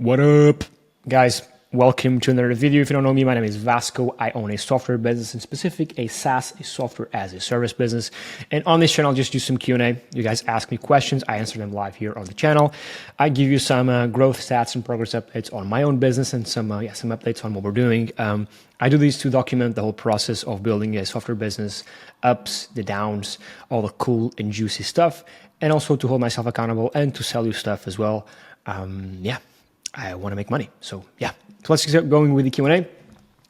What up, guys? Welcome to another video. If you don't know me, my name is Vasco. I own a software business, in specific a SaaS, a software as a service business. And on this channel, I'll just do some Q&A. You guys ask me questions. I answer them live here on the channel. I give you some growth stats and progress updates on my own business and some updates on what we're doing. I do these to document the whole process of building a software business, ups, the downs, all the cool and juicy stuff, and also to hold myself accountable and to sell you stuff as well. I want to make money. So let's get going with the Q&A.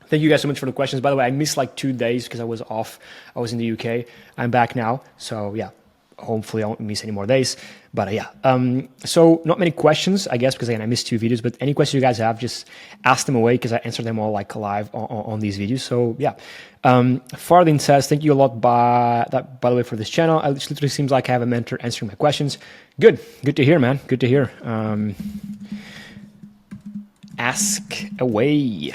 Thank you guys so much for the questions. By the way, I missed like 2 days because I was off. I was in the UK. I'm back now. So hopefully I won't miss any more days. But so not many questions, I guess, because again, I missed 2 videos, but any questions you guys have, just ask them away because I answer them all like live on these videos. So Fardin says, thank you a lot by the way for this channel. It literally seems like I have a mentor answering my questions. Good to hear, man. Good to hear. Ask away.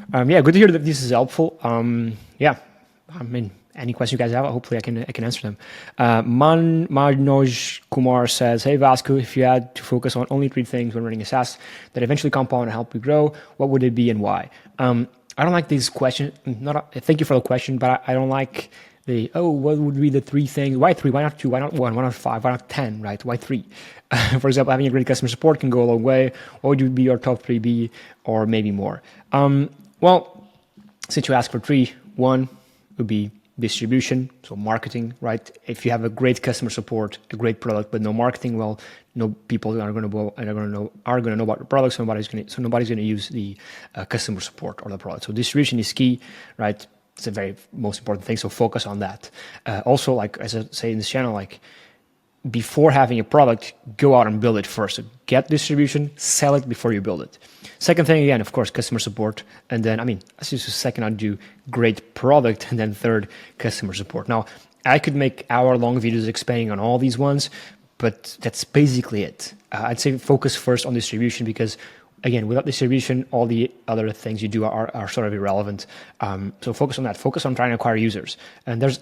Good to hear that this is helpful. I mean, any questions you guys have, hopefully I can answer them. Manoj Kumar says, hey Vasco, if you had to focus on only 3 things when running a SaaS that eventually compound and help you grow, what would it be and why? I don't like this question. Thank you for the question, but I don't like what would be the 3 things? Why 3? Why not 2? Why not 1? Why not 5? Why not 10? Right? Why 3? For example, having a great customer support can go a long way. What would be your top 3 be, or maybe more? Well, since you asked for 3, 1 would be distribution, so marketing, right? If you have a great customer support, a great product, but no marketing, well, no people are going to know about your product, so nobody's going to use the customer support or the product. So distribution is key, right? It's the very most important thing. So focus on that. Also, like as I say in this channel, like before having a product, go out and build it first. So get distribution, sell it before you build it. Second thing, again, of course, customer support. And then, that's just a second, I'd do great product. And then third, customer support. Now, I could make hour-long videos expanding on all these ones, but that's basically it. I'd say focus first on distribution because, again, without distribution, all the other things you do are sort of irrelevant. So focus on that. Focus on trying to acquire users. And there's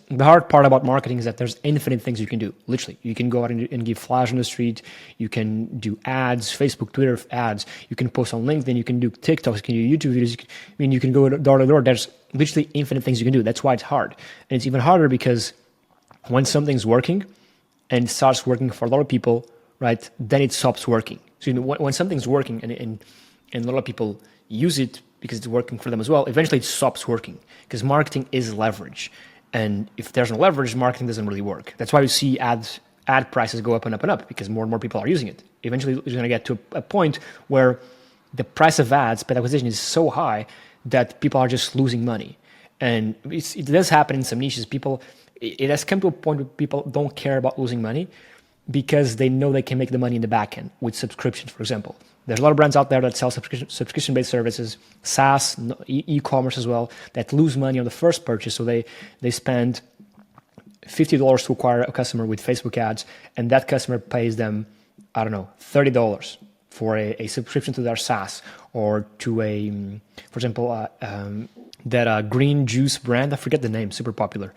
the hard part about marketing is that there's infinite things you can do. Literally, you can go out and give flyers on the street. You can do ads, Facebook, Twitter ads. You can post on LinkedIn. You can do TikToks. You can do YouTube videos. You can go door to door. There's literally infinite things you can do. That's why it's hard. And it's even harder because when something's working and it starts working for a lot of people, right, then it stops working. So when something's working and a lot of people use it because it's working for them as well, eventually it stops working because marketing is leverage. And if there's no leverage, marketing doesn't really work. That's why you see ad prices go up and up and up because more and more people are using it. Eventually it's going to get to a point where the price of ads per acquisition is so high that people are just losing money. And it does happen in some niches. It has come to a point where people don't care about losing money because they know they can make the money in the back end with subscriptions, for example. There's a lot of brands out there that sell subscription-based services, SaaS, e-commerce as well, that lose money on the first purchase. So they spend $50 to acquire a customer with Facebook ads, and that customer pays them, I don't know, $30 for a subscription to their SaaS or to for example, that green juice brand. I forget the name, super popular.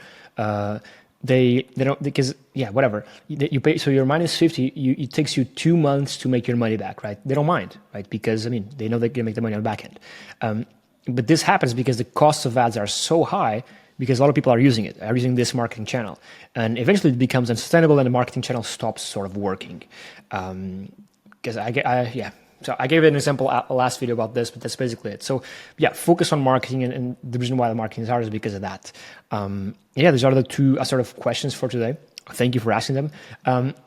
They don't, because whatever you pay, so you're minus 50, it takes you 2 months to make your money back, right? They don't mind, right? Because they know they can make the money on the back end. But this happens because the costs of ads are so high because a lot of people are using this marketing channel, and eventually it becomes unsustainable and the marketing channel stops sort of working. So I gave an example last video about this, but that's basically it. So focus on marketing, and the reason why the marketing is hard is because of that. These are the 2 sort of questions for today. Thank you for asking them.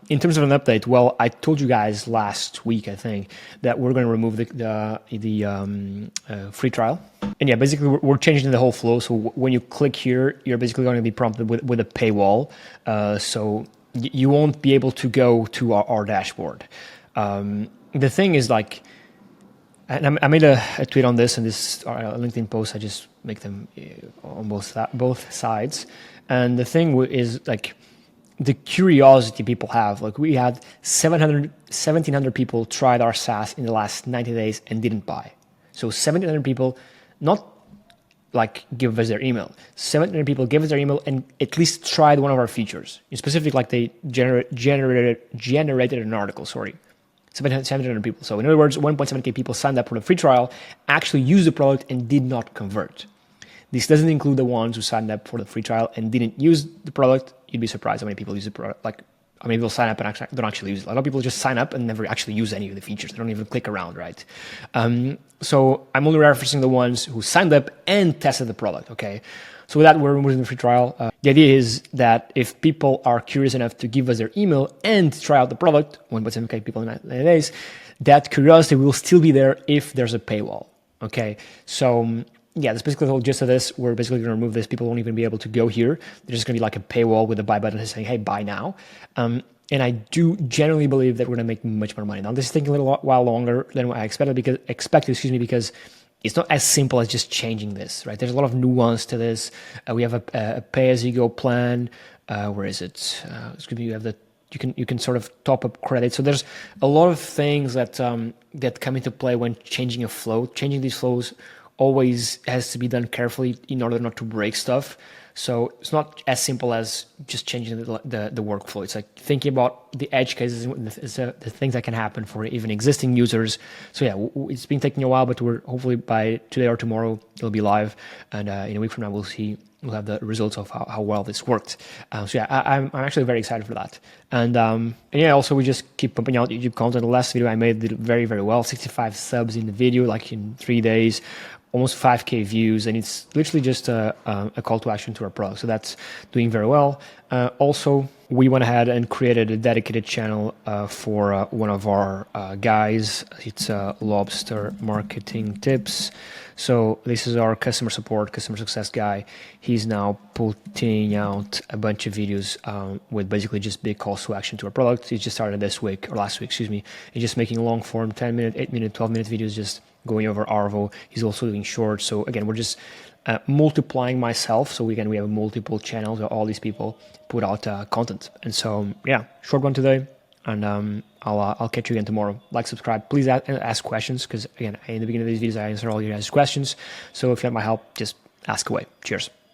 In terms of an update, well, I told you guys last week, I think, that we're going to remove the free trial. And basically we're changing the whole flow. So when you click here, you're basically going to be prompted with a paywall. So you won't be able to go to our dashboard. The thing is, like, and I made a tweet on this and this LinkedIn post. I just make them on both sides. And the thing is, like, the curiosity people have. Like, we had 1,700 people tried our SaaS in the last 90 days and didn't buy. So 1,700 people, not like give us their email. 700 people gave us their email and at least tried one of our features. In specific, like they generated an article, 700 people. So in other words, 1.7K people signed up for the free trial, actually used the product and did not convert. This doesn't include the ones who signed up for the free trial and didn't use the product. You'd be surprised how many people use the product. Like, how many people sign up and don't actually use it. A lot of people just sign up and never actually use any of the features. They don't even click around, right? So I'm only referencing the ones who signed up and tested the product, okay? So with that, we're removing the free trial. The idea is that if people are curious enough to give us their email and try out the product, 1.7K people in 9 days, that curiosity will still be there if there's a paywall, okay? So yeah, that's basically the whole gist of this. We're basically going to remove this. People won't even be able to go here. There's just going to be like a paywall with a buy button saying, hey, buy now. And I do generally believe that we're going to make much more money. Now, this is taking a little while longer than what I expected because it's not as simple as just changing this, right? There's a lot of nuance to this. We have a pay-as-you-go plan. Where is it? You have you can sort of top up credit. So there's a lot of things that come into play when changing a flow. Changing these flows always has to be done carefully in order not to break stuff. So it's not as simple as just changing the workflow. It's like thinking about the edge cases, the things that can happen for even existing users. So yeah, it's been taking a while, but we're hopefully by today or tomorrow, it'll be live. And in a week from now, we'll have the results of how well this worked. So yeah, I'm actually very excited for that. And yeah, also we just keep pumping out YouTube content. The last video I made did very, very well. 65 subs in the video, like in 3 days. Almost 5K views, and it's literally just a call to action to our product. So that's doing very well. Also, we went ahead and created a dedicated channel for one of our guys. It's Lobster Marketing Tips. So this is our customer success guy. He's now putting out a bunch of videos with basically just big calls to action to our product. He just started last week, excuse me. He's just making long form, 10-minute, 8-minute, 12-minute videos, just going over Arvo. He's also doing shorts. So again, we're just multiplying myself. So we have multiple channels where all these people put out content. And so yeah, short one today, and I'll catch you again tomorrow. Like, subscribe, please ask questions, because again, in the beginning of these videos I answer all your guys' questions. So if you want my help, just ask away. Cheers.